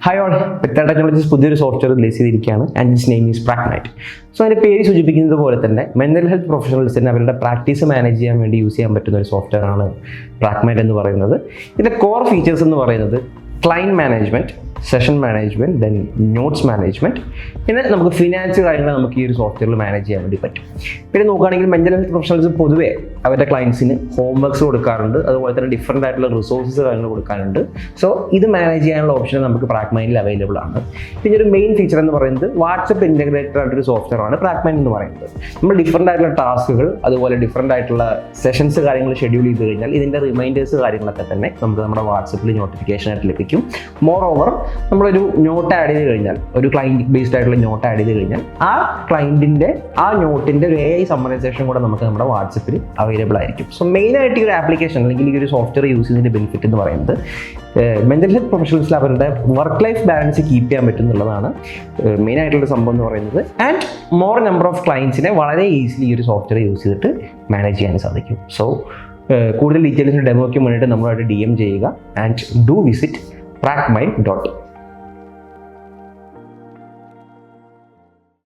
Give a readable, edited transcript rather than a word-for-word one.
Hi all, പെക്ട technologies പുതിയൊരു software release ചെയ്തിരിക്കുകയാണ്. ആൻഡ് ഇറ്റ്സ് നെയിം ഈസ് പ്രാഗ്മൈറ്റ്. സോ അതിൻ്റെ പേര് സൂചിപ്പിക്കുന്നത് പോലെ തന്നെ മെൻ്റൽ ഹെൽത്ത് പ്രൊഫഷണൽസിന് അവരുടെ പ്രാക്ടീസ് മാനേജ് ചെയ്യാൻ വേണ്ടി യൂസ് ചെയ്യാൻ പറ്റുന്ന ഒരു സോഫ്റ്റ്വെയർ ആണ് പ്രാഗ്മൈറ്റ് എന്ന് പറയുന്നത്. ഇതിൻ്റെ കോർ ഫീച്ചേഴ്സ് എന്ന് പറയുന്നത് client management, session management, then notes management, പിന്നെ നമുക്ക് ഫിനാൻസ് കാര്യങ്ങൾ നമുക്ക് ഈ ഒരു സോഫ്റ്റ്വെയറിൽ മാനേജ് ചെയ്യാൻ വേണ്ടി പറ്റും. പിന്നെ നോക്കുകയാണെങ്കിൽ മെൻ്റൽ ഹെൽത്ത് പ്രൊഫഷണൽസ് പൊതുവേ അവരുടെ ക്ലയൻസിന് ഹോംവർക്ക്സ് കൊടുക്കാറുണ്ട്, അതുപോലെ തന്നെ ഡിഫറൻ്റ് ആയിട്ടുള്ള റിസോഴ്സസ് കാര്യങ്ങൾ കൊടുക്കാറുണ്ട്. സോ ഇത് മാനേജ് ചെയ്യാനുള്ള ഓപ്ഷൻ നമുക്ക് പ്രാഗ്മൈറ്റിൽ അവൈലബിൾ ആണ്. പിന്നെ ഒരു മെയിൻ ഫീച്ചർ എന്ന് പറയുന്നത് വാട്സപ്പ് ഇൻ്റഗ്രേറ്റഡ് ആയിട്ടൊരു സോഫ്റ്റ്വെയർ ആണ് പ്രാഗ്മൈറ്റ് എന്ന് പറയുന്നത്. നമ്മൾ ഡിഫറൻ്റ് ആയിട്ടുള്ള ടാസ്കുകൾ, അതുപോലെ ഡിഫറൻ്റ് ആയിട്ടുള്ള സെഷൻസ് കാര്യങ്ങൾ ഷെഡ്യൂൾ ചെയ്ത് കഴിഞ്ഞാൽ ഇതിൻ്റെ റിമൈൻഡേഴ്സ് കാര്യങ്ങളൊക്കെ തന്നെ നമുക്ക് നമ്മുടെ വാട്സപ്പിൽ നോട്ടിഫിക്കേഷൻ ആയിട്ട് ലഭിക്കും. മോർ ഓവർ നമ്മളൊരു നോട്ട് ആഡ് ചെയ്ത് കഴിഞ്ഞാൽ, ഒരു ക്ലയൻറ്റ് ബേസ്ഡ് ആയിട്ടുള്ള നോട്ട് ആഡ് ചെയ്ത് കഴിഞ്ഞാൽ ആ ക്ലയൻറ്റിൻ്റെ ആ നോട്ടിൻ്റെ ഒരു AI സമ്മറൈസേഷൻ കൂടെ നമുക്ക് നമ്മുടെ വാട്സപ്പിൽ അവൈലബിൾ ആയിരിക്കും. സോ മെയിനായിട്ട് ഈ ഒരു ആപ്ലിക്കേഷൻ അല്ലെങ്കിൽ ഈ ഒരു സോഫ്റ്റ്വെയർ യൂസ് ചെയ്യുന്നതിൻ്റെ ബെനിഫിറ്റ് എന്ന് പറയുന്നത് മെൻ്റൽ ഹെൽത്ത് പ്രൊഫഷണൽസിൽ അവരുടെ വർക്ക് ലൈഫ് ബാലൻസ് കീപ്പ് ചെയ്യാൻ പറ്റുന്നുള്ളതാണ് മെയിനായിട്ടുള്ള സംഭവം എന്ന് പറയുന്നത്. ആൻഡ് മോർ നമ്പർ ഓഫ് ക്ലയൻസിനെ വളരെ ഈസിലി ഈ ഒരു സോഫ്റ്റ്വെയർ യൂസ് ചെയ്തിട്ട് മാനേജ് ചെയ്യാൻ സാധിക്കും. സോ കൂടുതൽ ഡീറ്റെയിൽസിന് ഡെമോയ്ക്ക് വേണ്ടിയിട്ട് നമ്മളായിട്ട് DM ചെയ്യുക. And do visit pragmite.in.